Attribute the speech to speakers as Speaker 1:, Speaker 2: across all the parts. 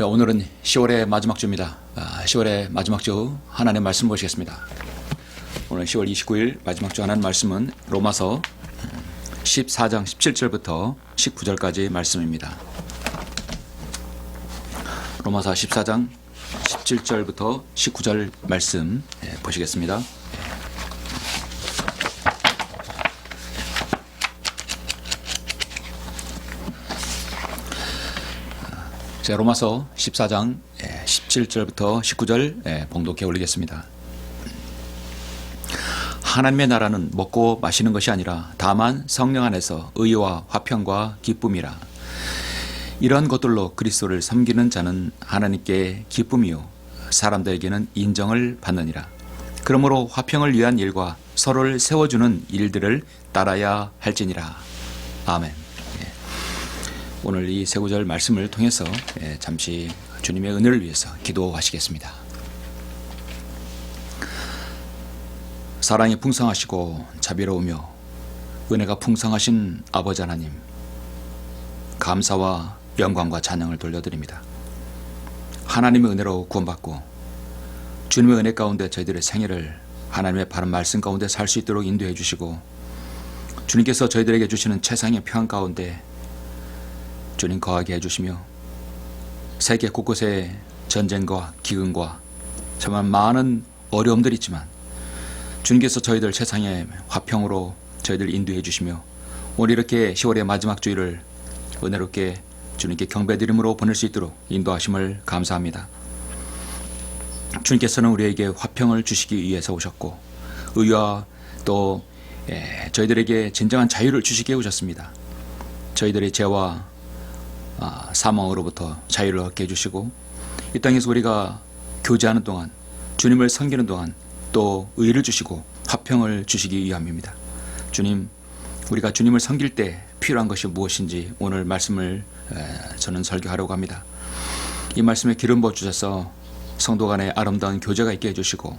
Speaker 1: 오늘은 10월의 마지막 주입니다. 10월의 마지막 주 하나님의 말씀 보시겠습니다. 오늘 10월 29일 마지막 주 하나님 말씀은 로마서 14장 17절부터 19절까지 말씀입니다. 로마서 14장 17절부터 19절 말씀 보시겠습니다. 자, 로마서 14장 17절부터 19절 봉독해 올리겠습니다. 하나님의 나라는 먹고 마시는 것이 아니라 다만 성령 안에서 의와 화평과 기쁨이라. 이러한 것들로 그리스도를 섬기는 자는 하나님께 기쁨이요 사람들에게는 인정을 받느니라. 그러므로 화평을 위한 일과 서로를 세워주는 일들을 따라야 할지니라. 아멘. 오늘 이 세 구절 말씀을 통해서 잠시 주님의 은혜를 위해서 기도하시겠습니다. 사랑이 풍성하시고 자비로우며 은혜가 풍성하신 아버지 하나님, 감사와 영광과 찬양을 돌려드립니다. 하나님의 은혜로 구원받고 주님의 은혜 가운데 저희들의 생애를 하나님의 바른 말씀 가운데 살 수 있도록 인도해 주시고, 주님께서 저희들에게 주시는 최상의 평안 가운데 주님 거하게 해주시며, 세계 곳곳에 전쟁과 기근과 정말 많은 어려움들이 있지만 주님께서 저희들 세상의 화평으로 저희들 인도해 주시며, 오늘 이렇게 10월의 마지막 주일을 은혜롭게 주님께 경배드림으로 보낼 수 있도록 인도하심을 감사합니다. 주님께서는 우리에게 화평을 주시기 위해서 오셨고, 의와 또 저희들에게 진정한 자유를 주시기 오셨습니다. 저희들의 죄와 사망으로부터 자유를 얻게 해주시고, 이 땅에서 우리가 교제하는 동안, 주님을 섬기는 동안 또 의를 주시고 화평을 주시기 위함입니다. 주님, 우리가 주님을 섬길 때 필요한 것이 무엇인지 오늘 말씀을 저는 설교하려고 합니다. 이 말씀에 기름 부어 주셔서 성도 간의 아름다운 교제가 있게 해주시고,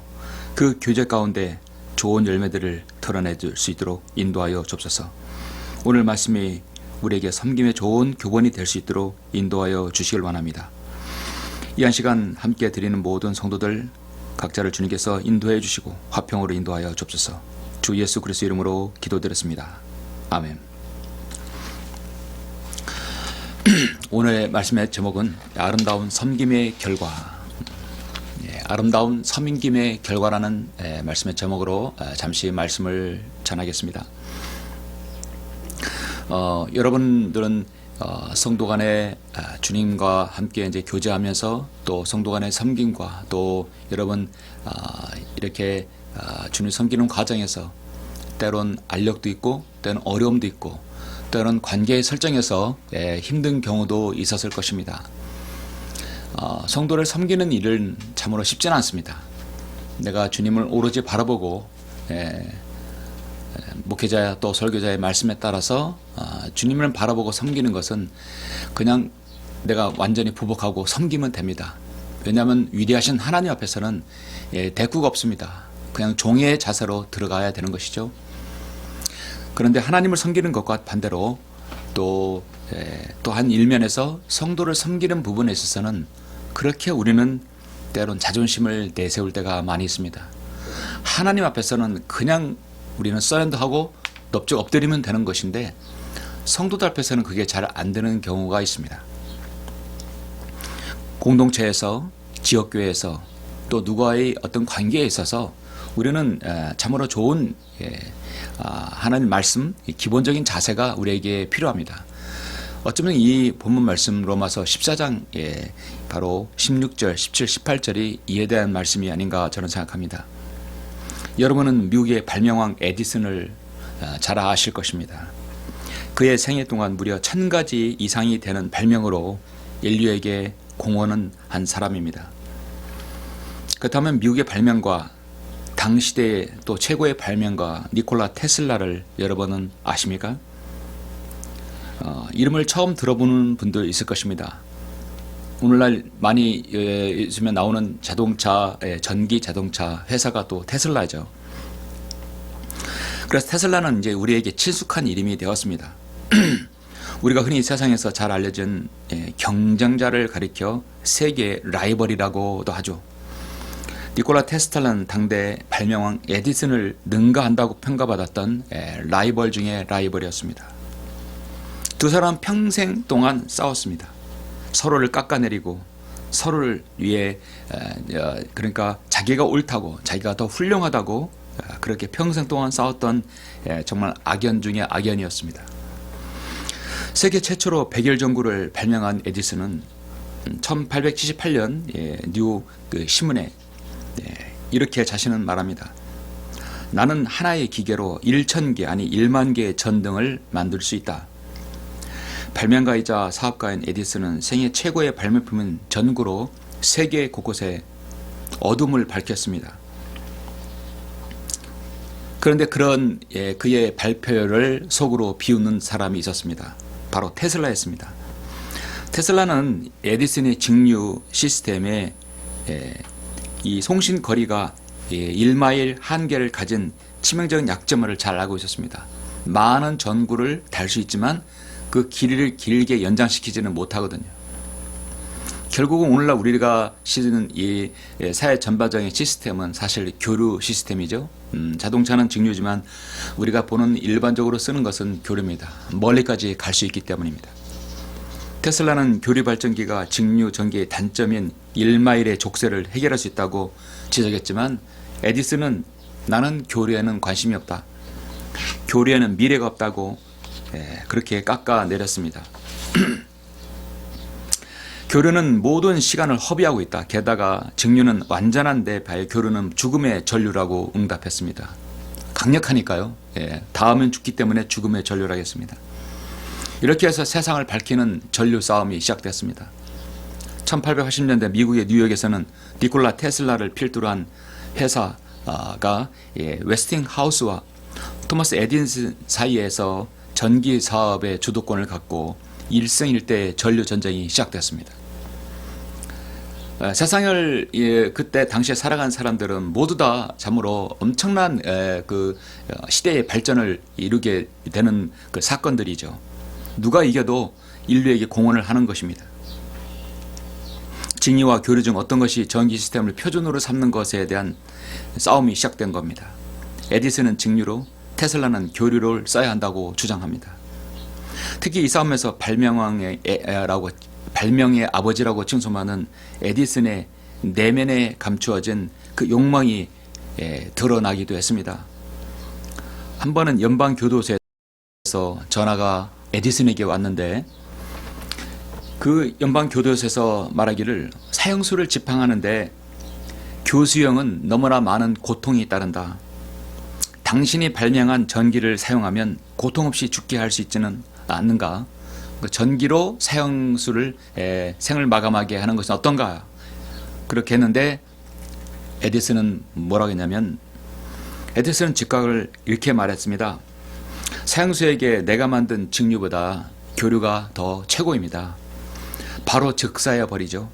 Speaker 1: 그 교제 가운데 좋은 열매들을 털어내줄 수 있도록 인도하여 주옵소서. 오늘 말씀이 우리에게 섬김의 좋은 교본이 될 수 있도록 인도하여 주시길 원합니다. 이 한 시간 함께 드리는 모든 성도들 각자를 주님께서 인도해 주시고 화평으로 인도하여 주옵소서. 주 예수 그리스도 이름으로 기도드렸습니다. 아멘. 오늘의 말씀의 제목은 아름다운 섬김의 결과, 아름다운 섬김의 결과라는 말씀의 제목으로 잠시 말씀을 전하겠습니다. 여러분들은 성도 간의 주님과 함께 이제 교제하면서 또 성도 간의 섬김과 또 여러분 이렇게 주님 섬기는 과정에서 때론 알력도 있고 때론 어려움도 있고 때론 관계의 설정에서 힘든 경우도 있었을 것입니다. 성도를 섬기는 일은 참으로 쉽지는 않습니다. 내가 주님을 오로지 바라보고 목회자 또 설교자의 말씀에 따라서 주님을 바라보고 섬기는 것은 그냥 내가 완전히 부복하고 섬기면 됩니다. 왜냐하면 위대하신 하나님 앞에서는 대꾸가 없습니다. 그냥 종의 자세로 들어가야 되는 것이죠. 그런데 하나님을 섬기는 것과 반대로 또 한 일면에서 성도를 섬기는 부분에 있어서는 그렇게 우리는 때론 자존심을 내세울 때가 많이 있습니다. 하나님 앞에서는 그냥 우리는 서렌더하고 넙죽 엎드리면 되는 것인데, 성도들 앞에서는 그게 잘 안 되는 경우가 있습니다. 공동체에서, 지역교회에서, 또 누구와의 어떤 관계에 있어서 우리는 참으로 좋은 하나님 말씀, 기본적인 자세가 우리에게 필요합니다. 어쩌면 이 본문 말씀 로마서 14장 바로 16절, 17, 18절이 이에 대한 말씀이 아닌가 저는 생각합니다. 여러분은 미국의 발명왕 에디슨을 잘 아실 것입니다. 그의 생애 동안 무려 1000가지 이상이 되는 발명으로 인류에게 공헌은 한 사람입니다. 그렇다면 미국의 발명가, 당시대의 또 최고의 발명가 니콜라 테슬라를 여러분은 아십니까? 이름을 처음 들어보는 분들 있을 것입니다. 오늘날 많이 요즘에 나오는 자동차, 전기 자동차 회사가 또 테슬라죠. 그래서 테슬라는 이제 우리에게 친숙한 이름이 되었습니다. 우리가 흔히 세상에서 잘 알려진 경쟁자를 가리켜 세계의 라이벌이라고도 하죠. 니콜라 테슬라는 당대 발명왕 에디슨을 능가한다고 평가받았던 라이벌 중에 라이벌이었습니다. 두 사람 평생 동안 싸웠습니다. 서로를 깎아내리고 서로를 위해 그러니까 자기가 옳다고 자기가 더 훌륭하다고 그렇게 평생 동안 싸웠던 정말 악연 중에 악연이었습니다. 세계 최초로 백열 전구를 발명한 에디슨은 1878년 뉴 신문에 이렇게 자신은 말합니다. 나는 하나의 기계로 1000개 아니 1만 개의 전등을 만들 수 있다. 발명가이자 사업가인 에디슨은 생애 최고의 발명품인 전구로 세계 곳곳에 어둠을 밝혔습니다. 그런데 그런 그의 발표를 속으로 비웃는 사람이 있었습니다. 바로 테슬라였습니다. 테슬라는 에디슨의 직류 시스템에 이 송신 거리가 1마일 한계를 가진 치명적인 약점을 잘 알고 있었습니다. 많은 전구를 달 수 있지만 그 길이를 길게 연장시키지는 못하거든요. 결국은 오늘날 우리가 쓰는 이 사회 전반적인 시스템은 사실 교류 시스템이죠. 자동차는 직류지만 우리가 보는 일반적으로 쓰는 것은 교류입니다. 멀리까지 갈 수 있기 때문입니다. 테슬라는 교류 발전기가 직류 전기의 단점인 1마일의 족쇄를 해결할 수 있다고 지적했지만 에디슨은 나는 교류에는 관심이 없다. 교류에는 미래가 없다고 그렇게 깎아내렸습니다. 교류는 모든 시간을 허비하고 있다. 게다가 직류는 완전한 데 반해 교류는 죽음의 전류라고 응답했습니다. 강력하니까요. 닿으면 죽기 때문에 죽음의 전류라겠습니다. 이렇게 해서 세상을 밝히는 전류 싸움이 시작됐습니다. 1880년대 미국의 뉴욕에서는 니콜라 테슬라를 필두로 한 회사가 웨스팅하우스와 토마스 에디슨 사이에서 전기 사업의 주도권을 갖고 일생일대의 전류 전쟁이 시작됐습니다. 세상을 그때 당시에 살아간 사람들은 모두 다 참으로 엄청난 그 시대의 발전을 이루게 되는 그 사건들이죠. 누가 이겨도 인류에게 공헌을 하는 것입니다. 직류와 교류 중 어떤 것이 전기 시스템을 표준으로 삼는 것에 대한 싸움이 시작된 겁니다. 에디슨은 직류로, 테슬라는 교류를 써야 한다고 주장합니다. 특히 이 싸움에서 발명의 아버지라고 칭송하는 에디슨의 내면에 감추어진 그 욕망이 드러나기도 했습니다. 한 번은 연방교도소에서 전화가 에디슨에게 왔는데 그 연방교도소에서 말하기를 사형수를 집행하는데 교수형은 너무나 많은 고통이 따른다. 당신이 발명한 전기를 사용하면 고통 없이 죽게 할 수 있지는 않는가? 전기로 사형수를 생을 마감하게 하는 것은 어떤가? 그렇게 했는데 에디슨은 뭐라고 했냐면 에디슨은 즉각을 이렇게 말했습니다. 사형수에게 내가 만든 직류보다 교류가 더 최고입니다. 바로 즉사해 버리죠.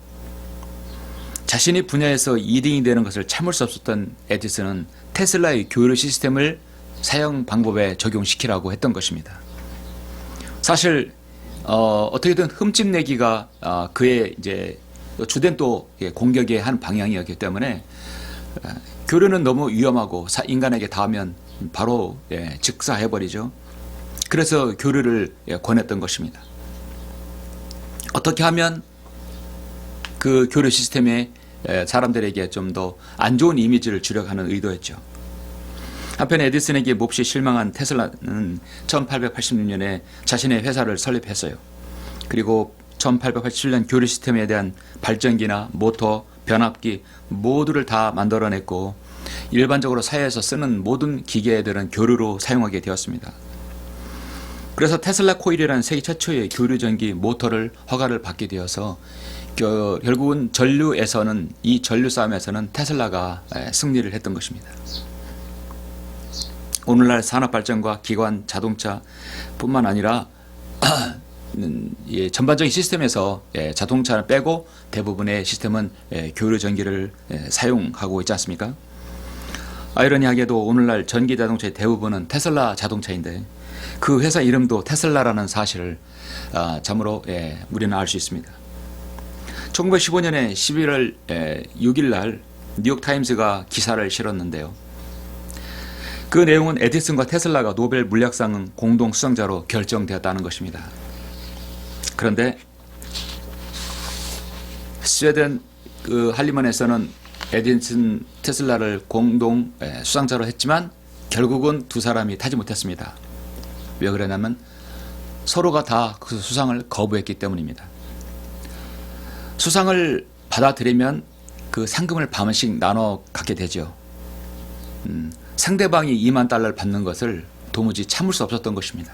Speaker 1: 자신이 분야에서 2등이 되는 것을 참을 수 없었던 에디슨은 테슬라의 교류 시스템을 사용 방법에 적용시키라고 했던 것입니다. 사실 어떻게든 흠집내기가 그의 이제 주된 또 공격의 한 방향이었기 때문에 교류는 너무 위험하고 인간에게 닿으면 바로 즉사해버리죠. 그래서 교류를 권했던 것입니다. 어떻게 하면 그 교류 시스템에 사람들에게 좀 더 안 좋은 이미지를 주려고 하는 의도였죠. 한편 에디슨에게 몹시 실망한 테슬라는 1886년에 자신의 회사를 설립했어요. 그리고 1887년 교류 시스템에 대한 발전기나 모터, 변압기 모두를 다 만들어냈고 일반적으로 사회에서 쓰는 모든 기계들은 교류로 사용하게 되었습니다. 그래서 테슬라 코일이라는 세계 최초의 교류 전기 모터를 허가를 받게 되어서 결국은 전류에서는 이 전류 싸움에서는 테슬라가 승리를 했던 것입니다. 오늘날 산업 발전과 기관, 자동차뿐만 아니라 전반적인 시스템에서 자동차를 빼고 대부분의 시스템은 교류 전기를 사용하고 있지 않습니까? 아이러니하게도 오늘날 전기 자동차의 대부분은 테슬라 자동차인데 그 회사 이름도 테슬라라는 사실을 참으로 우리는 알 수 있습니다. 1915년에 11월 6일 날 뉴욕타임스가 기사를 실었는데요. 그 내용은 에디슨과 테슬라가 노벨 물리학상 공동 수상자로 결정되었다는 것입니다. 그런데 스웨덴 할리먼에서는 에디슨, 테슬라를 공동 수상자로 했지만 결국은 두 사람이 타지 못했습니다. 왜 그러냐면 서로가 다 그 수상을 거부했기 때문입니다. 수상을 받아들이면 그 상금을 반씩 나눠 갖게 되죠. 상대방이 2만 달러를 받는 것을 도무지 참을 수 없었던 것입니다.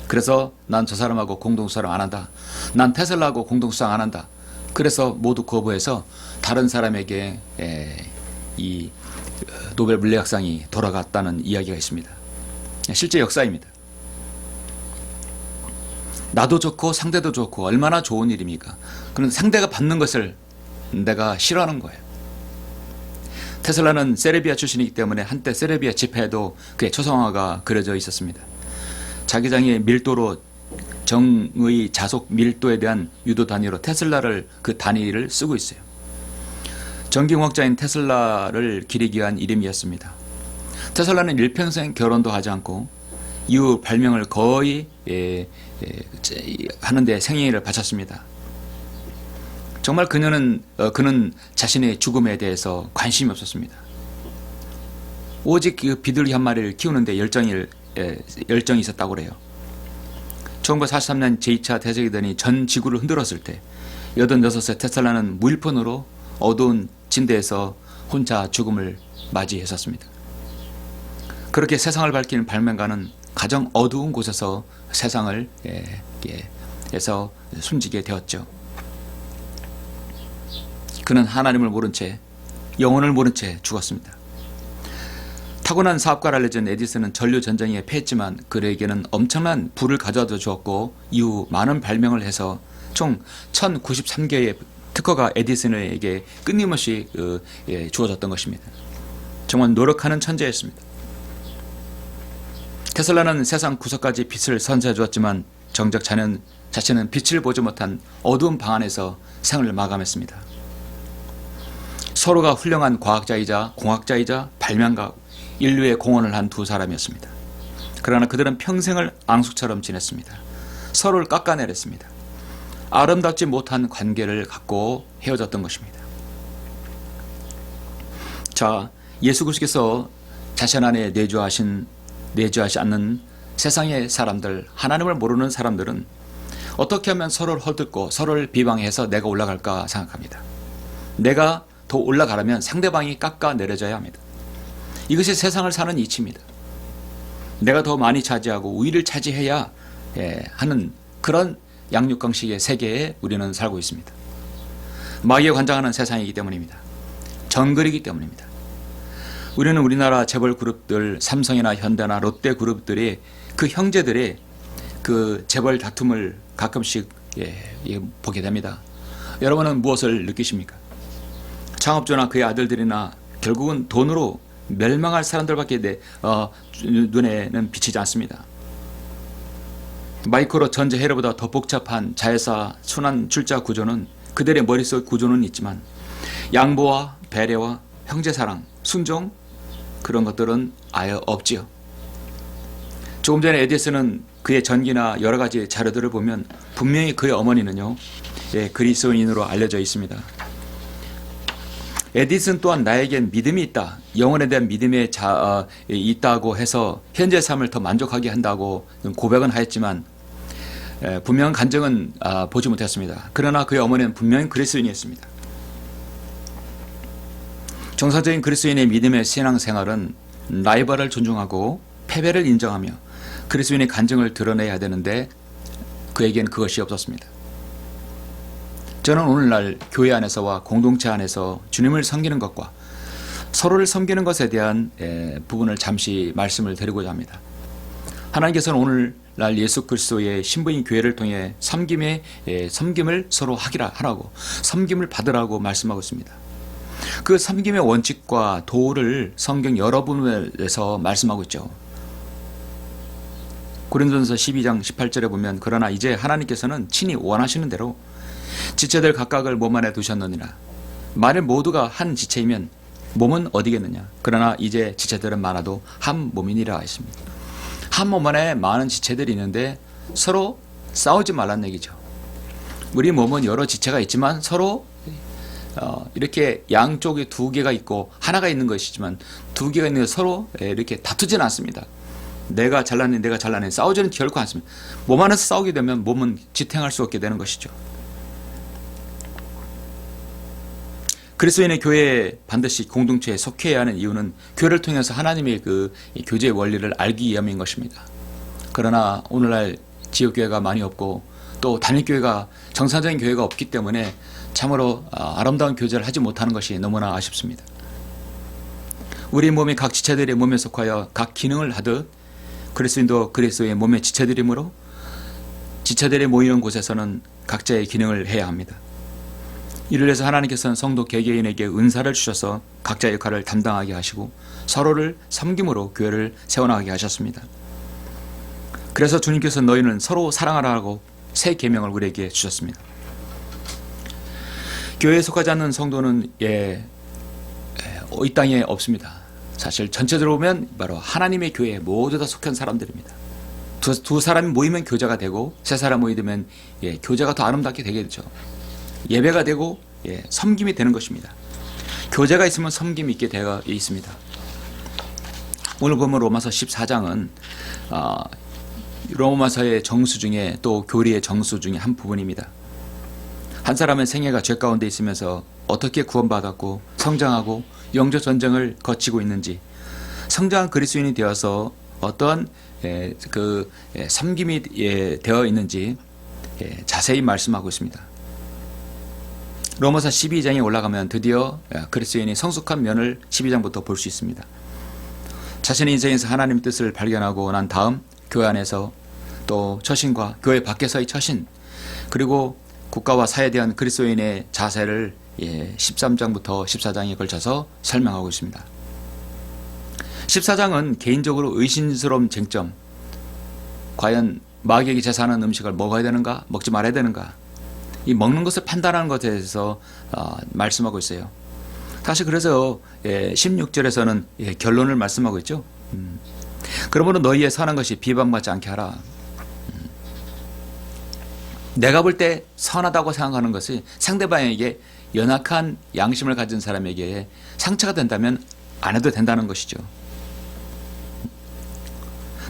Speaker 1: 그래서 난 저 사람하고 공동 수상 안 한다. 난 테슬라하고 공동 수상 안 한다. 그래서 모두 거부해서 다른 사람에게 이 노벨 물리학상이 돌아갔다는 이야기가 있습니다. 실제 역사입니다. 나도 좋고 상대도 좋고 얼마나 좋은 일입니까? 그런데 상대가 받는 것을 내가 싫어하는 거예요. 테슬라는 세르비아 출신이기 때문에 한때 세르비아 지폐에도 그의 초상화가 그려져 있었습니다. 자기장의 밀도로 정의 자속 밀도에 대한 유도 단위로 테슬라를 그 단위를 쓰고 있어요. 전기공학자인 테슬라를 기리기 위한 이름이었습니다. 테슬라는 일평생 결혼도 하지 않고 이후 발명을 거의 하는데 생애를 바쳤습니다. 정말 그는 자신의 죽음에 대해서 관심이 없었습니다. 오직 그 비둘기 한 마리를 키우는데 열정이 있었다고 그래요. 1943년 제2차 대제기전이 전 지구를 흔들었을 때 86세 테슬라는 무일푼으로 어두운 진대에서 혼자 죽음을 맞이했었습니다. 그렇게 세상을 밝히는 발명가는 가장 어두운 곳에서 세상을 에서 숨지게 되었죠. 그는 하나님을 모른 채 영혼을 모른 채 죽었습니다. 타고난 사업가를 알려진 에디슨은 전류전쟁에 패했지만 그에게는 엄청난 부를 가져다 주었고 이후 많은 발명을 해서 총 1093개의 특허가 에디슨에게 끊임없이 주어졌던 것입니다. 정말 노력하는 천재였습니다. 테슬라는 세상 구석까지 빛을 선사해 주었지만 정작 자신은 빛을 보지 못한 어두운 방 안에서 생을 마감했습니다. 서로가 훌륭한 과학자이자 공학자이자 발명가, 인류에 공헌을 한 두 사람이었습니다. 그러나 그들은 평생을 앙숙처럼 지냈습니다. 서로를 깎아내렸습니다. 아름답지 못한 관계를 갖고 헤어졌던 것입니다. 자, 예수 그리스도께서 자신 안에 내주하지 않는 세상의 사람들, 하나님을 모르는 사람들은 어떻게 하면 서로를 헐뜯고 서로를 비방해서 내가 올라갈까 생각합니다. 내가 더 올라가려면 상대방이 깎아내려져야 합니다. 이것이 세상을 사는 이치입니다. 내가 더 많이 차지하고 우위를 차지해야 하는 그런 양육강식의 세계에 우리는 살고 있습니다. 마귀에 관장하는 세상이기 때문입니다. 정글이기 때문입니다. 우리는 우리나라 재벌 그룹들, 삼성이나 현대나 롯데 그룹들이 그 형제들의 그 재벌 다툼을 가끔씩 보게 됩니다. 여러분은 무엇을 느끼십니까? 창업주나 그의 아들들이나 결국은 돈으로 멸망할 사람들밖에 눈에는 비치지 않습니다. 마이크로 전제 회로보다 더 복잡한 자회사 순환 출자 구조는 그들의 머릿속 구조는 있지만 양보와 배려와 형제사랑, 순종 그런 것들은 아예 없지요. 조금 전에 에디슨은 그의 전기나 여러 가지 자료들을 보면 분명히 그의 어머니는요 그리스도인으로 알려져 있습니다. 에디슨 또한 나에겐 믿음이 있다. 영혼에 대한 믿음이 있다고 해서 현재 삶을 더 만족하게 한다고 고백은 하였지만 분명한 간증은 보지 못했습니다. 그러나 그의 어머니는 분명히 그리스도인이었습니다. 정상적인 그리스도인의 믿음의 신앙생활은 라이벌을 존중하고 패배를 인정하며 그리스도인의 간증을 드러내야 되는데 그에겐 그것이 없었습니다. 저는 오늘날 교회 안에서와 공동체 안에서 주님을 섬기는 것과 서로를 섬기는 것에 대한 부분을 잠시 말씀을 드리고자 합니다. 하나님께서는 오늘날 예수 그리스도의 신부인 교회를 통해 섬김을 서로 하라고 섬김을 받으라고 말씀하고 있습니다. 그 섬김의 원칙과 도를 성경 여러 부분에서 말씀하고 있죠. 고린도전서 12장 18절에 보면 그러나 이제 하나님께서는 친히 원하시는 대로 지체들 각각을 몸 안에 두셨느니라. 만일 모두가 한 지체이면 몸은 어디겠느냐. 그러나 이제 지체들은 많아도 한 몸이니라 했습니다. 한 몸 안에 많은 지체들이 있는데 서로 싸우지 말라는 얘기죠. 우리 몸은 여러 지체가 있지만 서로 이렇게 양쪽에 두 개가 있고 하나가 있는 것이지만 두 개가 있는 서로 이렇게 다투지는 않습니다. 내가 잘나니 내가 잘나니 싸우지는 결코 않습니다. 몸 안에서 싸우게 되면 몸은 지탱할 수 없게 되는 것이죠. 그리스도인의 교회에 반드시 공동체에 속해야 하는 이유는 교회를 통해서 하나님의 그 교제의 원리를 알기 위함인 것입니다. 그러나 오늘날 지역교회가 많이 없고 또 단일교회가 정상적인 교회가 없기 때문에 참으로 아름다운 교제를 하지 못하는 것이 너무나 아쉽습니다. 우리 몸이 각 지체들의 몸에 속하여 각 기능을 하듯 그리스도인도 그리스도의 몸의 지체들이므로 지체들이 모이는 곳에서는 각자의 기능을 해야 합니다. 이를 위해서 하나님께서는 성도 개개인에게 은사를 주셔서 각자의 역할을 담당하게 하시고 서로를 섬김으로 교회를 세워나가게 하셨습니다. 그래서 주님께서 너희는 서로 사랑하라고 새 계명을 우리에게 주셨습니다. 교회에 속하지 않는 성도는 이 땅에 없습니다. 사실 전체적으로 보면 바로 하나님의 교회에 모두 다 속한 사람들입니다. 두 사람이 모이면 교제가 되고 세 사람 모이면 교제가 더 아름답게 되게 되죠. 예배가 되고 섬김이 되는 것입니다. 교제가 있으면 섬김이 있게 되어 있습니다. 오늘 보면 로마서 14장은 로마서의 정수 중에 또 교리의 정수 중에 한 부분입니다. 한 사람의 생애가 죄 가운데 있으면서 어떻게 구원받았고 성장하고 영적 전쟁을 거치고 있는지 성장한 그리스도인이 되어서 어떠한 섬김이 되어 있는지 자세히 말씀하고 있습니다. 로마서 12장에 올라가면 드디어 그리스도인이 성숙한 면을 12장부터 볼 수 있습니다. 자신의 인생에서 하나님의 뜻을 발견하고 난 다음 교회 안에서 또 처신과 교회 밖에서의 처신 그리고 국가와 사회에 대한 그리스도인의 자세를 13장부터 14장에 걸쳐서 설명하고 있습니다. 14장은 개인적으로 의심스러운 쟁점, 과연 마귀에게 제사하는 음식을 먹어야 되는가 먹지 말아야 되는가, 이 먹는 것을 판단하는 것에 대해서 말씀하고 있어요. 사실 그래서 16절에서는 결론을 말씀하고 있죠. 그러므로 너희의 사는 것이 비방받지 않게 하라. 내가 볼 때 선하다고 생각하는 것이 상대방에게 연약한 양심을 가진 사람에게 상처가 된다면 안 해도 된다는 것이죠.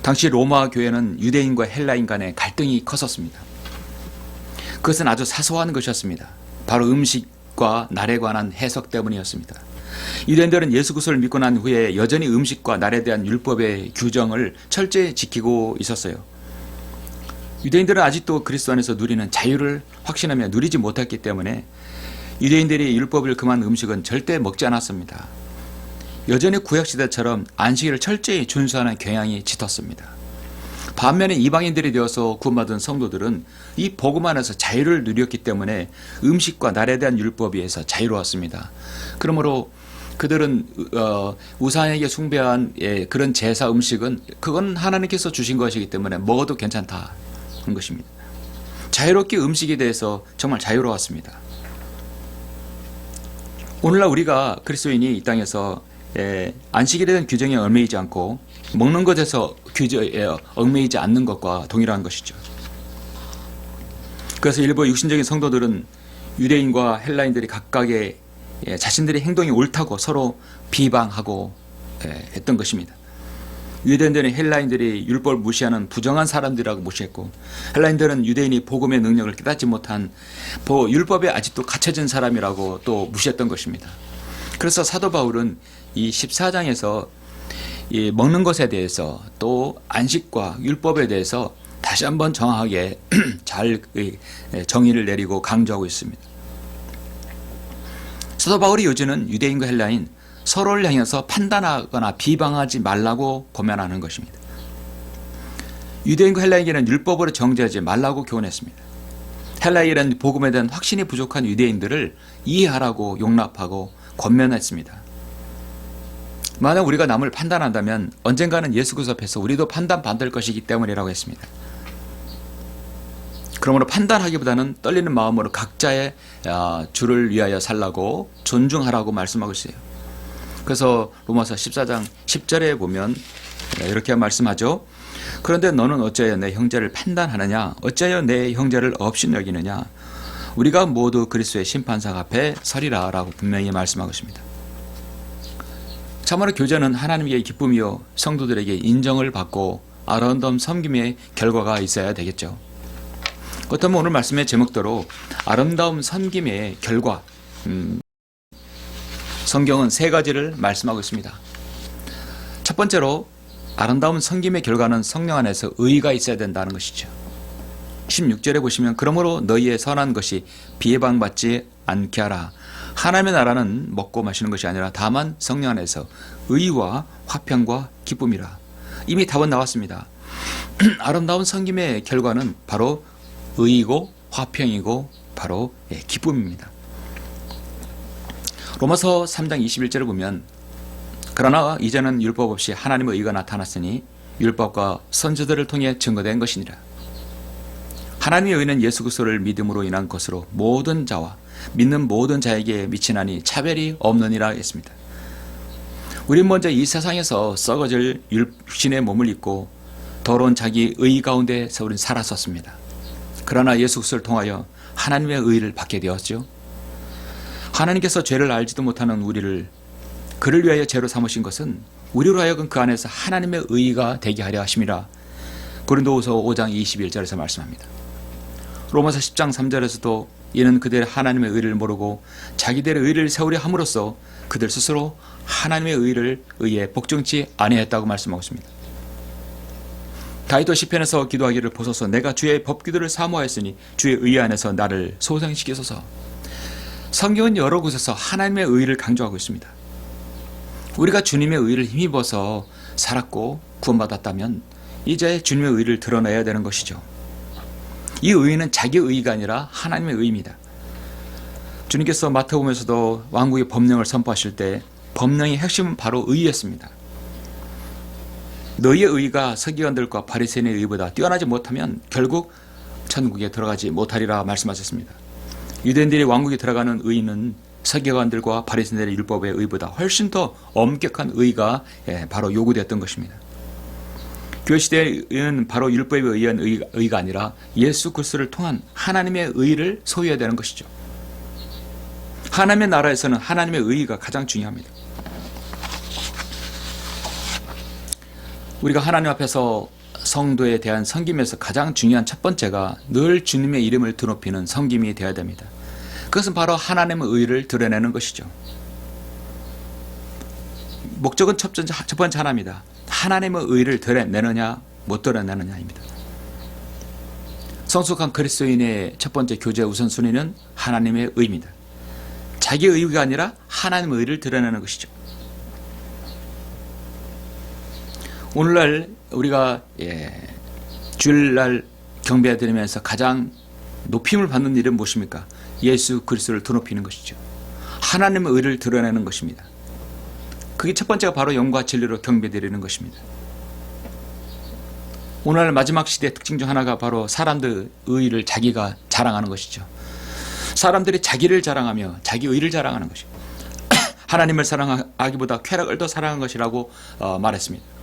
Speaker 1: 당시 로마 교회는 유대인과 헬라인 간의 갈등이 컸었습니다. 그것은 아주 사소한 것이었습니다. 바로 음식과 날에 관한 해석 때문이었습니다. 유대인들은 예수 그리스도를 믿고 난 후에 여전히 음식과 날에 대한 율법의 규정을 철저히 지키고 있었어요. 유대인들은 아직도 그리스도 안에서 누리는 자유를 확신하며 누리지 못했기 때문에 유대인들이 율법을 금한 음식은 절대 먹지 않았습니다. 여전히 구약시대처럼 안식일을 철저히 준수하는 경향이 짙었습니다. 반면에 이방인들이 되어서 구원받은 성도들은 이 복음 안에서 자유를 누렸기 때문에 음식과 날에 대한 율법에 의해서 자유로웠습니다. 그러므로 그들은 우상에게 숭배한 그런 제사 음식은 그건 하나님께서 주신 것이기 때문에 먹어도 괜찮다는 것입니다. 자유롭게 음식에 대해서 정말 자유로웠습니다. 오늘날 우리가 그리스도인이 이 땅에서 안식일에 대한 규정에 얽매이지 않고 먹는 것에서 규정에 얽매이지 않는 것과 동일한 것이죠. 그래서 일부 육신적인 성도들은 유대인과 헬라인들이 각각의 자신들의 행동이 옳다고 서로 비방하고 했던 것입니다. 유대인들은 헬라인들이 율법을 무시하는 부정한 사람들이라고 무시했고, 헬라인들은 유대인이 복음의 능력을 깨닫지 못한 율법에 아직도 갇혀진 사람이라고 또 무시했던 것입니다. 그래서 사도 바울은 이 14장에서 이 먹는 것에 대해서 또 안식과 율법에 대해서 다시 한번 정확하게 잘 정의를 내리고 강조하고 있습니다. 사도 바울의 요지는 유대인과 헬라인 서로를 향해서 판단하거나 비방하지 말라고 고면하는 것입니다. 유대인과 헬라인에게는 율법으로 정죄하지 말라고 교훈했습니다. 헬라인은 복음에 대한 확신이 부족한 유대인들을 이해하라고 용납하고 권면했습니다. 만약 우리가 남을 판단한다면 언젠가는 예수 그리스도 앞에서 우리도 판단받을 것이기 때문이라고 했습니다. 그러므로 판단하기보다는 떨리는 마음으로 각자의 주를 위하여 살라고 존중하라고 말씀하고 있어요. 그래서 로마서 14장 10절에 보면 이렇게 말씀하죠. 그런데 너는 어찌하여 내 형제를 판단하느냐? 어찌하여 내 형제를 없이 여기느냐? 우리가 모두 그리스도의 심판상 앞에 서리라 라고 분명히 말씀하고 있습니다. 참으로 교제는 하나님께 기쁨이요 성도들에게 인정을 받고 아름다운 섬김의 결과가 있어야 되겠죠. 그렇다면 오늘 말씀의 제목대로 아름다운 섬김의 결과, 성경은 세 가지를 말씀하고 있습니다. 첫 번째로 아름다운 섬김의 결과는 성령 안에서 의가 있어야 된다는 것이죠. 16절에 보시면 그러므로 너희의 선한 것이 비해방받지 않게 하라. 하나님의 나라는 먹고 마시는 것이 아니라 다만 성령 안에서 의와 화평과 기쁨이라. 이미 답은 나왔습니다. 아름다운 섬김의 결과는 바로 의이고 화평이고 바로 기쁨입니다. 로마서 3장 21절을 보면 그러나 이제는 율법 없이 하나님의 의가 나타났으니 율법과 선지자들을 통해 증거된 것이니라. 하나님의 의는 예수 그리스도를 믿음으로 인한 것으로 모든 자와 믿는 모든 자에게 미치나니 차별이 없느니라 했습니다. 우린 먼저 이 세상에서 썩어질 육신의 몸을 입고 더러운 자기 의 가운데서 우린 살았었습니다. 그러나 예수 그리스도를 통하여 하나님의 의를 받게 되었죠. 하나님께서 죄를 알지도 못하는 우리를 그를 위하여 죄로 삼으신 것은 우리로 하여금 그 안에서 하나님의 의가 되게 하려 하심이라. 고린도후서 5장 21절에서 말씀합니다. 로마서 10장 3절에서도 이는 그들의 하나님의 의를 모르고 자기들의 의를 세우려 함으로써 그들 스스로 하나님의 의에 복종치 아니했다고 말씀하고 있습니다. 다윗도 시편에서 기도하기를 보소서 내가 주의 법규들을 사모하였으니 주의 의 안에서 나를 소생시키소서. 성경은 여러 곳에서 하나님의 의를 강조하고 있습니다. 우리가 주님의 의를 힘입어서 살았고 구원받았다면 이제 주님의 의를 드러내야 되는 것이죠. 이 의는 자기 의가 아니라 하나님의 의입니다. 주님께서 마태복음에서도 왕국의 법령을 선포하실 때 법령의 핵심은 바로 의였습니다. 너희의 의가 서기관들과 바리새인의 의보다 뛰어나지 못하면 결국 천국에 들어가지 못하리라 말씀하셨습니다. 유대인들이 왕국에 들어가는 의는 서기관들과 바리새인들의 율법의 의보다 훨씬 더 엄격한 의가 바로 요구되었던 것입니다. 교회 시대의 의는 바로 율법에 의한 의가 아니라 예수 그리스도를 통한 하나님의 의를 소유해야 되는 것이죠. 하나님의 나라에서는 하나님의 의가 가장 중요합니다. 우리가 하나님 앞에서 성도에 대한 섬김에서 가장 중요한 첫 번째가 늘 주님의 이름을 드높이는 섬김이 되어야 됩니다. 그것은 바로 하나님의 의를 드러내는 것이죠. 목적은 첫 번째 하나입니다. 하나님의 의를 드러내느냐 못 드러내느냐입니다. 성숙한 그리스도인의 첫 번째 교제 우선순위는 하나님의 의입니다. 자기 의가 아니라 하나님의 의를 드러내는 것이죠. 오늘날 우리가 주일날 경배 드리면서 가장 높임을 받는 일은 무엇입니까? 예수 그리스도를 드높이는 것이죠. 하나님의 의를 드러내는 것입니다. 그게 첫 번째가 바로 영과 진리로 경배 드리는 것입니다. 오늘 마지막 시대의 특징 중 하나가 바로 사람들의 의를 자기가 자랑하는 것이죠. 사람들이 자기를 자랑하며 자기 의를 자랑하는 것이죠. 하나님을 사랑하기보다 쾌락을 더 사랑한 것이라고 말했습니다.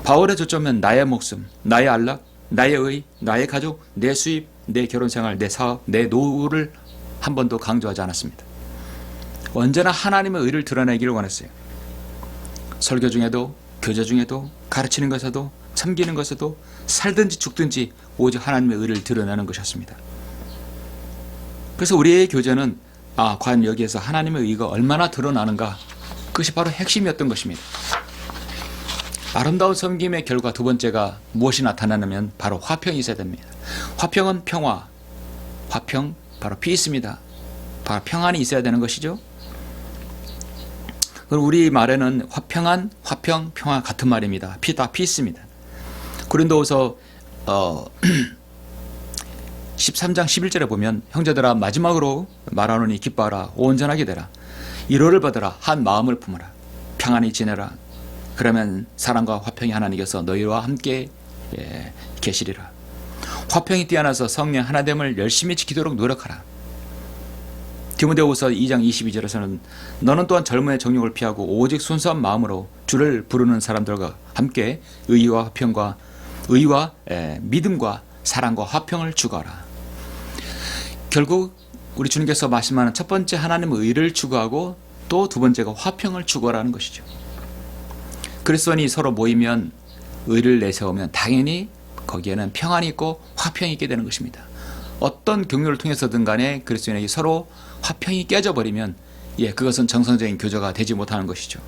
Speaker 1: 바울의 초점은 나의 목숨, 나의 안락, 나의 의, 나의 가족, 내 수입, 내 결혼생활, 내 사업, 내 노후를 한 번도 강조하지 않았습니다. 언제나 하나님의 의를 드러내기를 원했어요. 설교 중에도, 교제 중에도, 가르치는 것에도, 섬기는 것에도, 살든지 죽든지 오직 하나님의 의를 드러내는 것이었습니다. 그래서 우리의 교제는 과연 여기에서 하나님의 의가 얼마나 드러나는가, 그것이 바로 핵심이었던 것입니다. 아름다운 섬김의 결과 두 번째가 무엇이 나타나냐면 바로 화평이 있어야 됩니다. 화평은 평화, 화평 바로 피스입니다. 바로 평안이 있어야 되는 것이죠. 그럼 우리 말에는 화평한, 화평, 평화 같은 말입니다. 다 피스입니다. 고린도후서 13장 11절에 보면 형제들아 마지막으로 말하노니 기뻐하라 온전하게 되라 위로를 받으라 한 마음을 품으라 평안히 지내라 그러면 사랑과 화평이 하나님께서 너희와 함께 계시리라. 화평이 뛰어나서 성령 하나됨을 열심히 지키도록 노력하라. 디모데후서 2장 22절에서는 너는 또한 젊은의 정욕을 피하고 오직 순수한 마음으로 주를 부르는 사람들과 함께 의와 믿음과 사랑과 화평을 추구하라. 결국 우리 주님께서 말씀하는 첫 번째 하나님의 의를 추구하고 또 두 번째가 화평을 추구하라는 것이죠. 그리스도인이 서로 모이면 의를 내세우면 당연히 거기에는 평안이 있고 화평이 있게 되는 것입니다. 어떤 경로를 통해서든 간에 그리스도인에게 서로 화평이 깨져버리면 그것은 정상적인 교제가 되지 못하는 것이죠.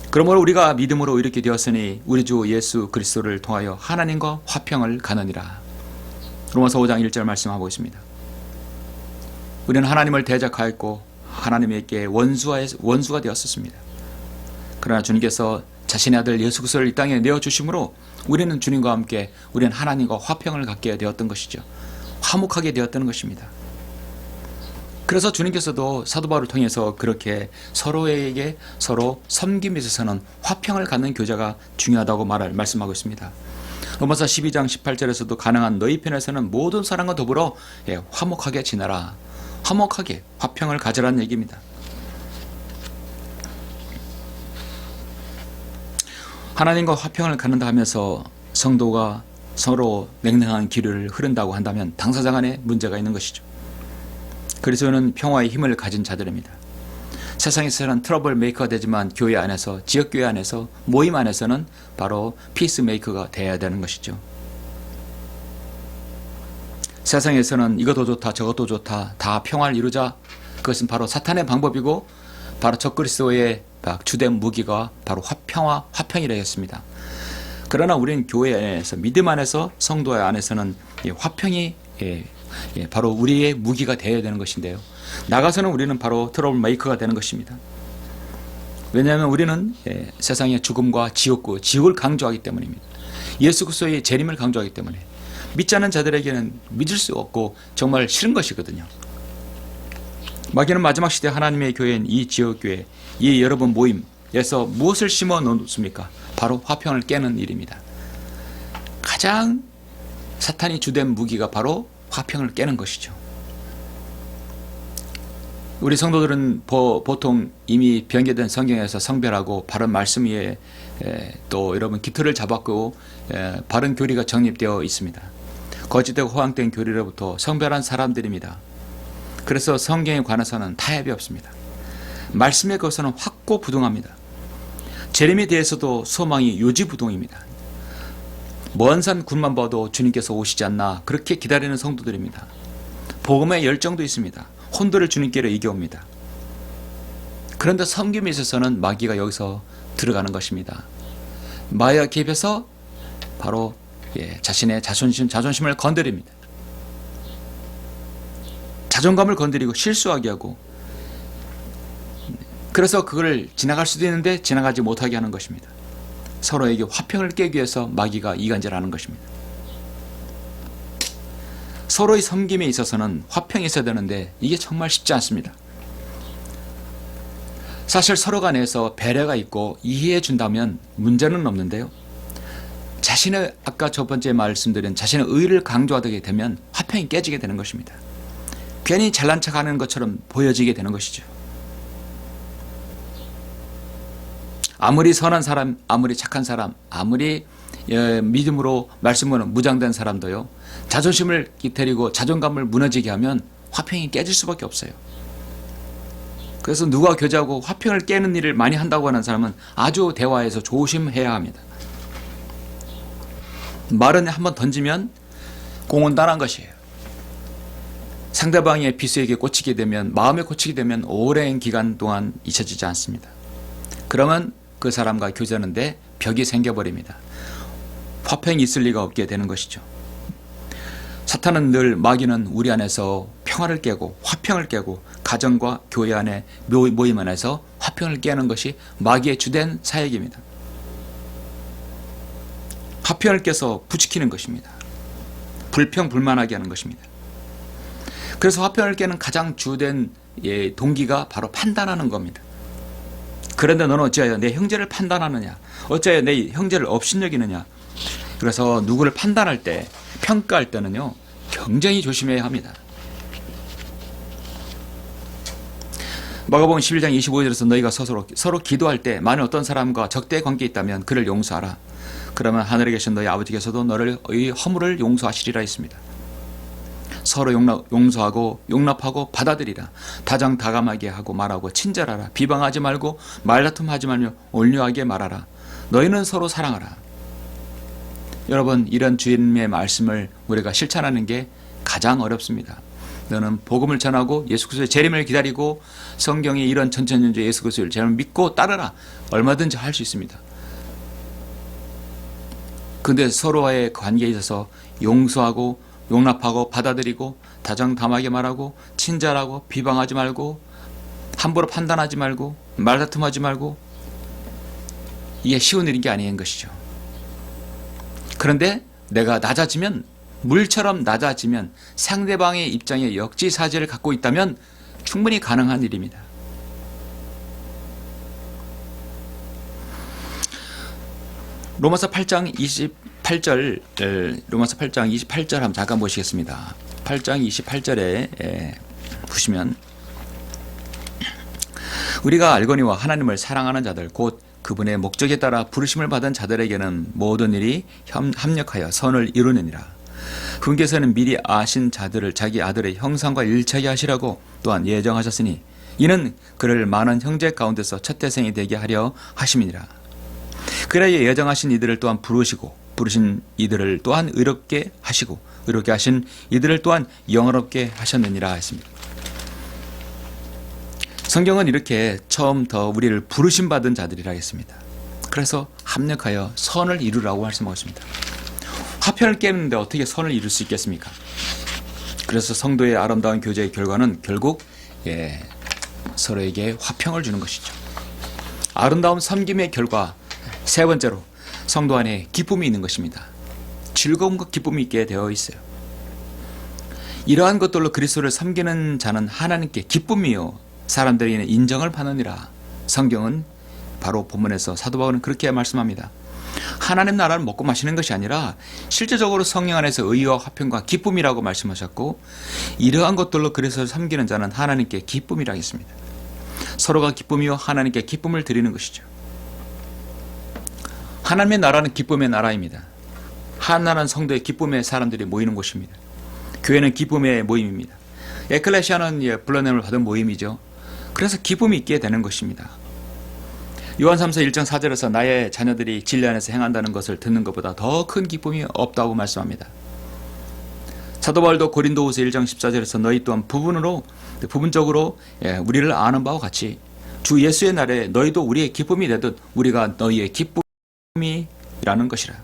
Speaker 1: 그러므로 우리가 믿음으로 이렇게 되었으니 우리 주 예수 그리스도를 통하여 하나님과 화평을 가느니라. 로마서 5장 1절 말씀하고 있습니다. 우리는 하나님을 대적하였고 하나님에게 원수가 되었었습니다. 그러나 주님께서 자신의 아들 예수 그리스도를 이 땅에 내어주심으로 우리는 주님과 함께 우리는 하나님과 화평을 갖게 되었던 것이죠. 화목하게 되었다는 것입니다. 그래서 주님께서도 사도 바울을 통해서 그렇게 서로에게 서로 섬김에 있어서는 화평을 갖는 교제가 중요하다고 말씀하고 있습니다. 로마서 12장 18절에서도 가능한 너희 편에서는 모든 사람과 더불어 화목하게 지내라. 화목하게 화평을 가져라는 얘기입니다. 하나님과 화평을 갖는다 하면서 성도가 서로 냉랭한 기류를 흐른다고 한다면 당사자 간에 문제가 있는 것이죠. 그리스도는 평화의 힘을 가진 자들입니다. 세상에서는 트러블 메이커가 되지만 교회 안에서, 지역교회 안에서, 모임 안에서는 바로 피스 메이커가 되어야 되는 것이죠. 세상에서는 이것도 좋다 저것도 좋다 다 평화를 이루자, 그것은 바로 사탄의 방법이고 바로 적그리스도의 주된 무기가 바로 화평이라 했습니다. 그러나 우리는 교회 안에서, 믿음 안에서, 성도 안에서는 화평이 바로 우리의 무기가 되어야 되는 것인데요. 나가서는 우리는 바로 트러블 메이커가 되는 것입니다. 왜냐하면 우리는 세상의 죽음과 지옥을 강조하기 때문입니다. 예수 그리스도의 재림을 강조하기 때문에 믿지 않는 자들에게는 믿을 수 없고 정말 싫은 것이거든요. 마귀는 마지막 시대 하나님의 교회인 이 지역교회, 이 여러분 모임에서 무엇을 심어 놓습니까? 바로 화평을 깨는 일입니다. 가장 사탄이 주된 무기가 바로 화평을 깨는 것이죠. 우리 성도들은 보통 이미 변개된 성경에서 성별하고 바른 말씀 위에 또 여러분 기틀을 잡았고 바른 교리가 정립되어 있습니다. 거짓되고 허황된 교리로부터 성별한 사람들입니다. 그래서 성경에 관해서는 타협이 없습니다. 말씀에 관해서는 확고부동합니다. 재림에 대해서도 소망이 요지부동입니다. 먼 산 굴만 봐도 주님께서 오시지 않나 그렇게 기다리는 성도들입니다. 복음의 열정도 있습니다. 혼도를 주님께로 이겨옵니다. 그런데 섬김에 있어서는 마귀가 여기서 들어가는 것입니다. 마귀가 개입해서 바로 자신의 자존심을 건드립니다. 자존감을 건드리고 실수하게 하고, 그래서 그걸 지나갈 수도 있는데 지나가지 못하게 하는 것입니다. 서로에게 화평을 깨기 위해서 마귀가 이간질하는 것입니다. 서로의 섬김에 있어서는 화평이 있어야 되는데 이게 정말 쉽지 않습니다. 사실 서로 간에서 배려가 있고 이해해 준다면 문제는 없는데요. 아까 첫 번째 말씀드린 자신의 의를 강조하게 되면 화평이 깨지게 되는 것입니다. 괜히 잘난 척하는 것처럼 보여지게 되는 것이죠. 아무리 선한 사람, 아무리 착한 사람, 아무리 믿음으로 말씀으로 무장된 사람도요, 자존심을 기다리고 자존감을 무너지게 하면 화평이 깨질 수밖에 없어요. 그래서 누가 교제하고 화평을 깨는 일을 많이 한다고 하는 사람은 아주 대화에서 조심해야 합니다. 말은 한번 던지면 공온단한 것이에요. 상대방의 비수에게 꽂히게 되면, 마음에 꽂히게 되면 오랜 기간 동안 잊혀지지 않습니다. 그러면 그 사람과 교제하는데 벽이 생겨버립니다. 화평이 있을 리가 없게 되는 것이죠. 사탄은 늘, 마귀는 우리 안에서 평화를 깨고 화평을 깨고 가정과 교회 안에 모임 안에서 화평을 깨는 것이 마귀의 주된 사역입니다. 화평을 깨서 부추기는 것입니다. 불평불만하게 하는 것입니다. 그래서 화평을 깨는 가장 주된 동기가 바로 판단하는 겁니다. 그런데 너는 어찌하여 내 형제를 판단하느냐? 어찌하여 내 형제를 업신여기느냐? 그래서 누구를 판단할 때, 평가할 때는요, 굉장히 조심해야 합니다. 마가복음 11장 25절에서 너희가 서로 기도할 때 만일 어떤 사람과 적대 관계에 있다면 그를 용서하라. 그러면 하늘에 계신 너희 아버지께서도 너의 허물을 용서하시리라 했습니다. 서로 용서하고 용납하고 받아들이라. 다정다감하게 하고 말하고 친절하라. 비방하지 말고 말다툼하지 말며 온유하게 말하라. 너희는 서로 사랑하라. 여러분, 이런 주님의 말씀을 우리가 실천하는 게 가장 어렵습니다. 너는 복음을 전하고 예수 그리스도의 재림을 기다리고 성경의 이런 천천연주 예수 그리스도를 재림을 믿고 따르라. 얼마든지 할 수 있습니다. 근데 서로와의 관계에 있어서 용서하고 용납하고 받아들이고 다정다감하게 말하고 친절하고 비방하지 말고 함부로 판단하지 말고 말다툼하지 말고, 이게 쉬운 일인 게 아닌 것이죠. 그런데 내가 낮아지면, 물처럼 낮아지면, 상대방의 입장에 역지사지를 갖고 있다면 충분히 가능한 일입니다. 로마서 8장 28절, 로마서 8장 28절 한번 잠깐 보시겠습니다. 8장 28절에 보시면, 우리가 알거니와 하나님을 사랑하는 자들 곧 그분의 목적에 따라 부르심을 받은 자들에게는 모든 일이 합력하여 선을 이루느니라. 그분께서는 미리 아신 자들을 자기 아들의 형상과 일치하게 하시라고 또한 예정하셨으니 이는 그를 많은 형제 가운데서 첫 태생이 되게 하려 하심이니라. 그래야 예정하신 이들을 또한 부르시고 부르신 이들을 또한 의롭게 하시고 의롭게 하신 이들을 또한 영화롭게 하셨느니라 했습니다. 성경은 이렇게 처음부터 우리를 부르심 받은 자들이라 했습니다. 그래서 합력하여 선을 이루라고 말씀하셨습니다. 화평을 깨는데 어떻게 선을 이룰 수 있겠습니까? 그래서 성도의 아름다운 교제의 결과는 결국 서로에게 화평을 주는 것이죠. 아름다운 섬김의 결과, 세 번째로 성도 안에 기쁨이 있는 것입니다. 즐거움과 기쁨이 있게 되어 있어요. 이러한 것들로 그리스도를 섬기는 자는 하나님께 기쁨이요 사람들에게는 인정을 받느니라. 성경은 바로 본문에서 사도 바울은 그렇게 말씀합니다. 하나님 나라를 먹고 마시는 것이 아니라 실제적으로 성령 안에서 의와 화평과 기쁨이라고 말씀하셨고, 이러한 것들로 그리스도를 섬기는 자는 하나님께 기쁨이라 했습니다. 서로가 기쁨이요 하나님께 기쁨을 드리는 것이죠. 하나님의 나라는 기쁨의 나라입니다. 하나는 성도의 기쁨의 사람들이 모이는 곳입니다. 교회는 기쁨의 모임입니다. 에클레시아는 불러냄을 받은 모임이죠. 그래서 기쁨이 있게 되는 것입니다. 요한 3서 1장 4절에서 나의 자녀들이 진리 안에서 행한다는 것을 듣는 것보다 더 큰 기쁨이 없다고 말씀합니다. 사도 바울도 고린도후서 1장 14절에서 너희 또한 부분적으로 우리를 아는 바와 같이 주 예수의 날에 너희도 우리의 기쁨이 되듯 우리가 너희의 기쁨이라는 것이라.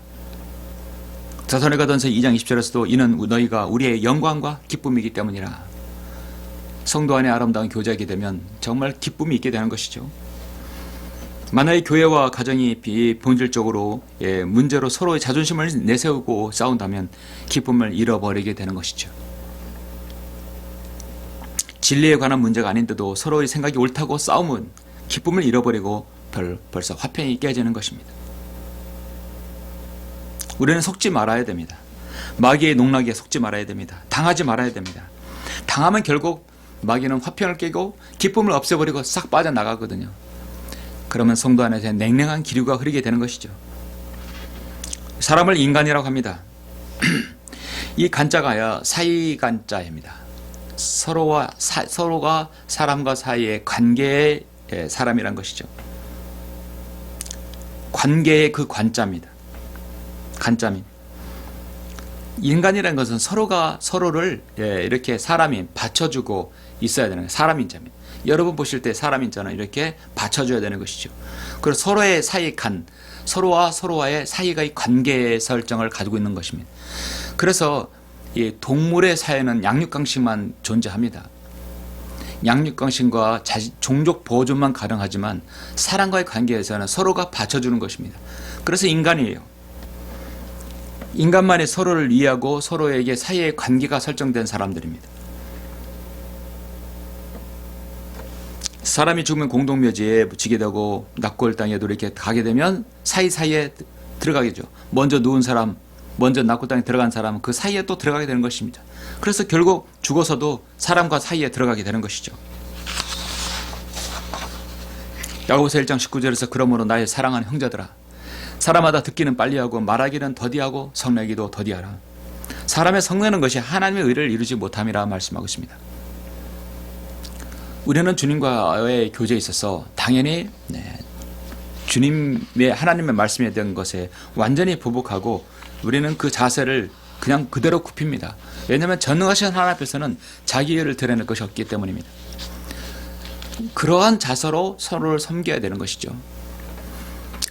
Speaker 1: 데살로니가전서 2장 20절에서도 이는 너희가 우리의 영광과 기쁨이기 때문이라. 성도 안에 아름다운 교제하게 되면 정말 기쁨이 있게 되는 것이죠. 만약에 교회와 가정이 본질적으로 문제로 서로의 자존심을 내세우고 싸운다면 기쁨을 잃어버리게 되는 것이죠. 진리에 관한 문제가 아닌데도 서로의 생각이 옳다고 싸우면 기쁨을 잃어버리고 벌써 화평이 깨지는 것입니다. 우리는 속지 말아야 됩니다. 마귀의 농락에 속지 말아야 됩니다. 당하지 말아야 됩니다. 당하면 결국 마귀는 화평을 깨고 기쁨을 없애버리고 싹 빠져나가거든요. 그러면 성도 안에서 냉랭한 기류가 흐르게 되는 것이죠. 사람을 인간이라고 합니다. 이 간자가 사이간자입니다. 서로가 사람과 사이의 관계의 사람이란 것이죠. 관계의 그 관자입니다. 간자입니다. 인간이라는 것은 서로가 서로를 이렇게 사람이 받쳐주고 있어야 되는 거예요. 사람인자입니다. 여러분 보실 때 사람인자는 이렇게 받쳐줘야 되는 것이죠. 그리고 서로의 사이 서로와 서로와의 사이의 관계 설정을 가지고 있는 것입니다. 그래서 이 동물의 사회는 양육강식만 존재합니다. 양육강식과 종족 보존만 가능하지만 사람과의 관계에서는 서로가 받쳐주는 것입니다. 그래서 인간이에요. 인간만이 서로를 이해하고 서로에게 사이의 관계가 설정된 사람들입니다. 사람이 죽으면 공동묘지에 묻히게 되고 낙골 땅에도 이렇게 가게 되면 사이사이에 들어가겠죠. 먼저 누운 사람, 먼저 낙골당에 들어간 사람은 그 사이에 또 들어가게 되는 것입니다. 그래서 결국 죽어서도 사람과 사이에 들어가게 되는 것이죠. 야고보서 1장 19절에서 그러므로 나의 사랑하는 형제들아, 사람마다 듣기는 빨리하고 말하기는 더디하고 성내기도 더디하라. 사람의 성내는 것이 하나님의 의를 이루지 못함이라 말씀하고 있습니다. 우리는 주님과의 교제에 있어서 당연히 주님의 하나님의 말씀에 대한 것에 완전히 보복하고 우리는 그 자세를 그냥 그대로 굽힙니다. 왜냐하면 전능하신 하나님 앞에서는 자기 의를 드러낼 것이 없기 때문입니다. 그러한 자세로 서로를 섬겨야 되는 것이죠.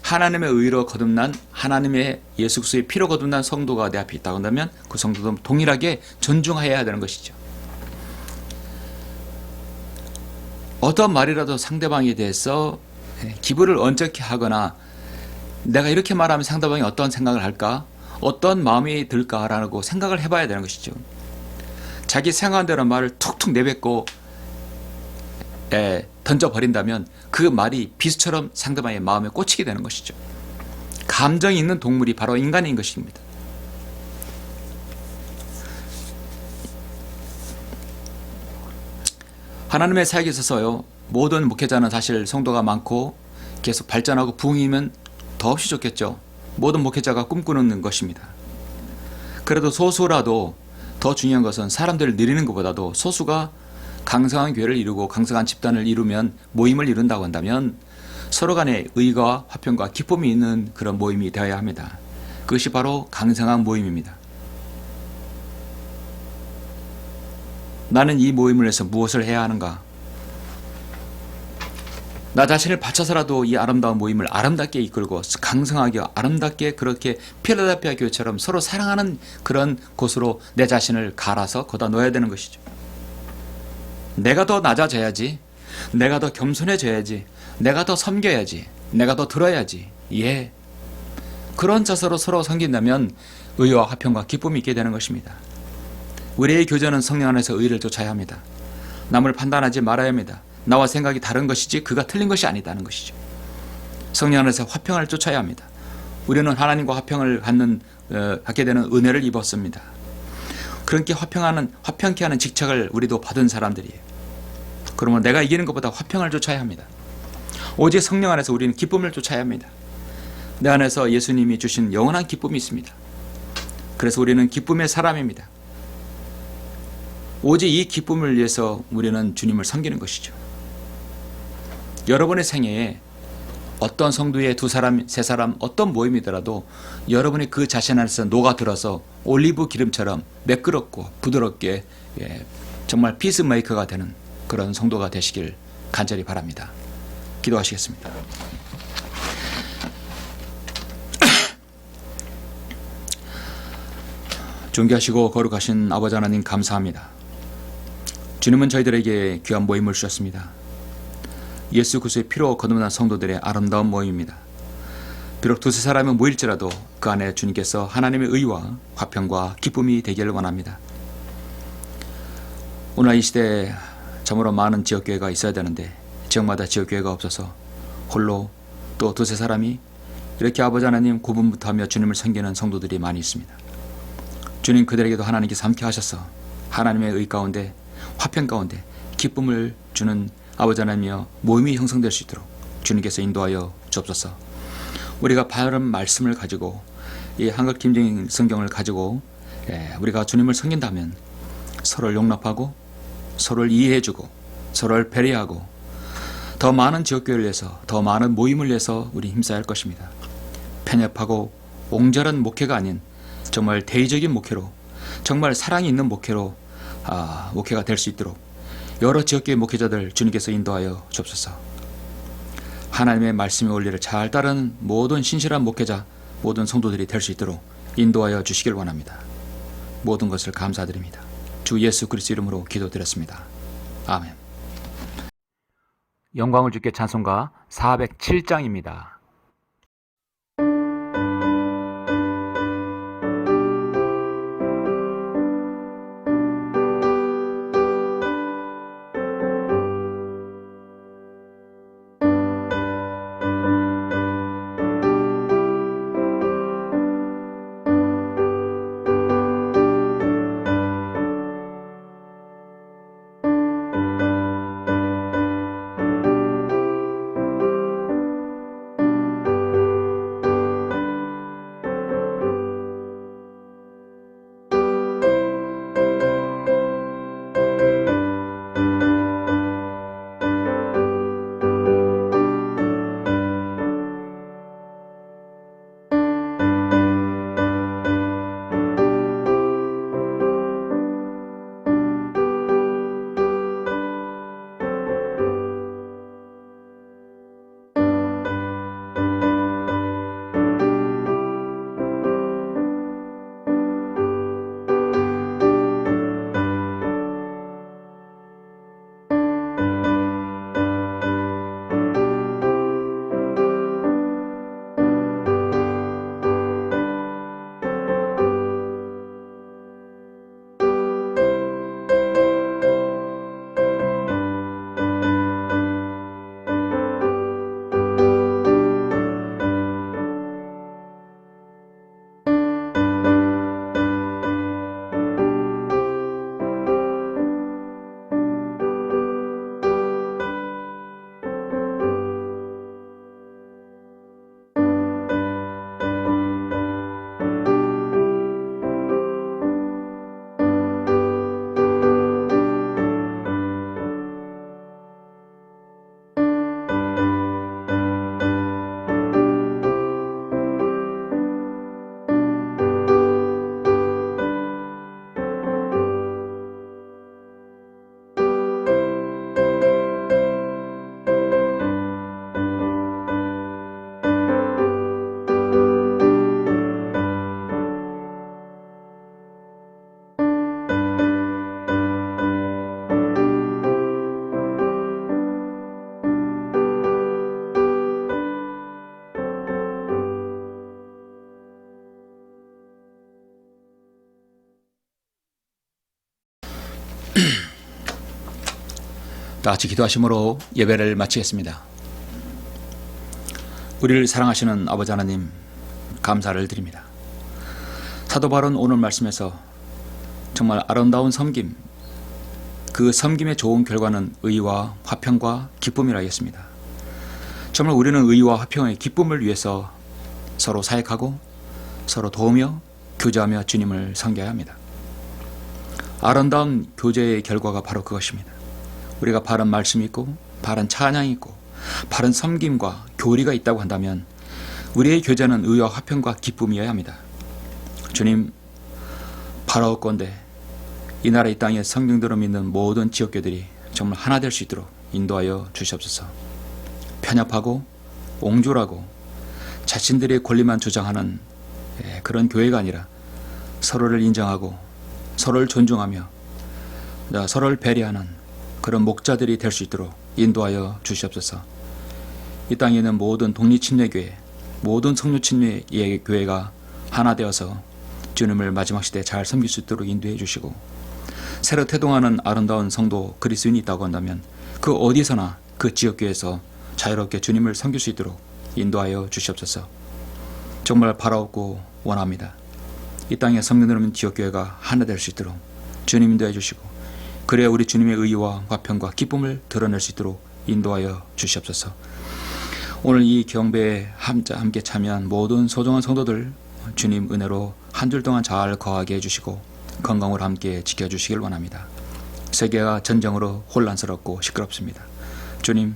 Speaker 1: 하나님의 의로 거듭난, 하나님의 예수 그리스도의 피로 거듭난 성도가 내 앞에 있다고 한다면 그 성도도 동일하게 존중해야 되는 것이죠. 어떤 말이라도 상대방에 대해서 기분을 언짢게 하거나 내가 이렇게 말하면 상대방이 어떤 생각을 할까? 어떤 마음이 들까라고 생각을 해봐야 되는 것이죠. 자기 생각한 대로 말을 툭툭 내뱉고 던져버린다면 그 말이 비수처럼 상대방의 마음에 꽂히게 되는 것이죠. 감정이 있는 동물이 바로 인간인 것입니다. 하나님의 사역에 있어서요, 모든 목회자는 사실 성도가 많고 계속 발전하고 부흥이면 더없이 좋겠죠. 모든 목회자가 꿈꾸는 것입니다. 그래도 소수라도 더 중요한 것은 사람들을 늘리는 것보다도 소수가 강성한 교회를 이루고 강성한 집단을 이루면, 모임을 이룬다고 한다면 서로 간에 의가 화평과 기쁨이 있는 그런 모임이 되어야 합니다. 그것이 바로 강성한 모임입니다. 나는 이 모임을 위해서 무엇을 해야 하는가? 나 자신을 바쳐서라도 이 아름다운 모임을 아름답게 이끌고 강성하게 아름답게 그렇게 필라델피아 교회처럼 서로 사랑하는 그런 곳으로 내 자신을 갈아서 거다 넣어야 되는 것이죠. 내가 더 낮아져야지, 내가 더 겸손해져야지, 내가 더 섬겨야지, 내가 더 들어야지. 예, 그런 자세로 서로 섬긴다면 의와 화평과 기쁨이 있게 되는 것입니다. 우리의 교제는 성령 안에서 의를 쫓아야 합니다. 남을 판단하지 말아야 합니다. 나와 생각이 다른 것이지 그가 틀린 것이 아니다는 것이죠. 성령 안에서 화평을 쫓아야 합니다. 우리는 하나님과 화평을 갖게 되는 은혜를 입었습니다. 그렇게 화평케 하는 직책을 우리도 받은 사람들이에요. 그러면 내가 이기는 것보다 화평을 쫓아야 합니다. 오직 성령 안에서 우리는 기쁨을 쫓아야 합니다. 내 안에서 예수님이 주신 영원한 기쁨이 있습니다. 그래서 우리는 기쁨의 사람입니다. 오직 이 기쁨을 위해서 우리는 주님을 섬기는 것이죠. 여러분의 생애에 어떤 성도의 두 사람, 세 사람, 어떤 모임이더라도 여러분이 그 자신 안에서 녹아들어서 올리브 기름처럼 매끄럽고 부드럽게 정말 피스메이커가 되는 그런 성도가 되시길 간절히 바랍니다. 기도하시겠습니다. 존귀하시고 거룩하신 아버지 하나님 감사합니다. 주님은 저희들에게 귀한 모임을 주셨습니다. 예수 그리스도의 피로 거듭난 성도들의 아름다운 모임입니다. 비록 두세 사람이 모일지라도 그 안에 주님께서 하나님의 의와 화평과 기쁨이 되기를 원합니다. 오늘 이 시대에 참으로 많은 지역교회가 있어야 되는데 지역마다 지역교회가 없어서 홀로 또 두세 사람이 이렇게 아버지 하나님 고분부터하며 주님을 섬기는 성도들이 많이 있습니다. 주님, 그들에게도 하나님께서 함께 하셔서 하나님의 의 가운데 화평 가운데 기쁨을 주는 아버지 하나님이여 모임이 형성될 수 있도록 주님께서 인도하여 주옵소서. 우리가 바른 말씀을 가지고 이 한글 김정인 성경을 가지고 우리가 주님을 섬긴다면 서로를 용납하고 서로를 이해해주고 서로를 배려하고 더 많은 지역교회를 위해서 더 많은 모임을 위해서 우리 힘써야 할 것입니다. 편협하고 옹졸한 목회가 아닌 정말 대의적인 목회로, 정말 사랑이 있는 목회로 목회가 될 수 있도록 여러 지역교회 목회자들 주님께서 인도하여 주옵소서. 하나님의 말씀의 원리를 잘 따르는 모든 신실한 목회자, 모든 성도들이 될 수 있도록 인도하여 주시길 원합니다. 모든 것을 감사드립니다. 주 예수 그리스도 이름으로 기도드렸습니다. 아멘. 영광을 주께 찬송가 407장입니다. 다 같이 기도하심으로 예배를 마치겠습니다. 우리를 사랑하시는 아버지 하나님, 감사를 드립니다. 사도 바울은 오늘 말씀에서 정말 아름다운 섬김, 그 섬김의 좋은 결과는 의와 화평과 기쁨이라 했습니다. 정말 우리는 의와 화평의 기쁨을 위해서 서로 사역하고 서로 도우며 교제하며 주님을 섬겨야 합니다. 아름다운 교제의 결과가 바로 그것입니다. 우리가 바른 말씀이 있고 바른 찬양이 있고 바른 섬김과 교리가 있다고 한다면 우리의 교제는 의와 화평과 기쁨이어야 합니다. 주님, 바라옵건대 이 나라 이 땅에 성경대로 믿는 모든 지역교들이 정말 하나 될 수 있도록 인도하여 주시옵소서. 편협하고 옹졸하고 자신들의 권리만 주장하는 그런 교회가 아니라 서로를 인정하고 서로를 존중하며 서로를 배려하는 그런 목자들이 될 수 있도록 인도하여 주시옵소서. 이 땅에 있는 모든 독립침례교회, 모든 성류침례 교회가 하나 되어서 주님을 마지막 시대에 잘 섬길 수 있도록 인도해 주시고, 새로 태동하는 아름다운 성도 그리스도인이 있다고 한다면 그 어디서나 그 지역교회에서 자유롭게 주님을 섬길 수 있도록 인도하여 주시옵소서. 정말 바라옵고 원합니다. 이 땅에 성령들 없는 지역교회가 하나 될 수 있도록 주님 인도해 주시고, 그래야 우리 주님의 의와 화평과 기쁨을 드러낼 수 있도록 인도하여 주시옵소서. 오늘 이 경배에 함께 참여한 모든 소중한 성도들 주님 은혜로 한 줄 동안 잘 거하게 해주시고 건강으로 함께 지켜주시길 원합니다. 세계가 전쟁으로 혼란스럽고 시끄럽습니다. 주님,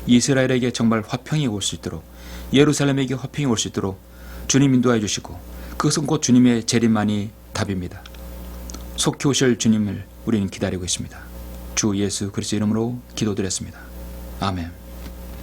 Speaker 1: 이스라엘에게 정말 화평이 올 수 있도록, 예루살렘에게 화평이 올 수 있도록 주님 인도해 주시고, 그것은 곧 주님의 재림만이 답입니다. 속히 오실 주님을 우리는 기다리고 있습니다. 주 예수 그리스도 이름으로 기도드렸습니다. 아멘.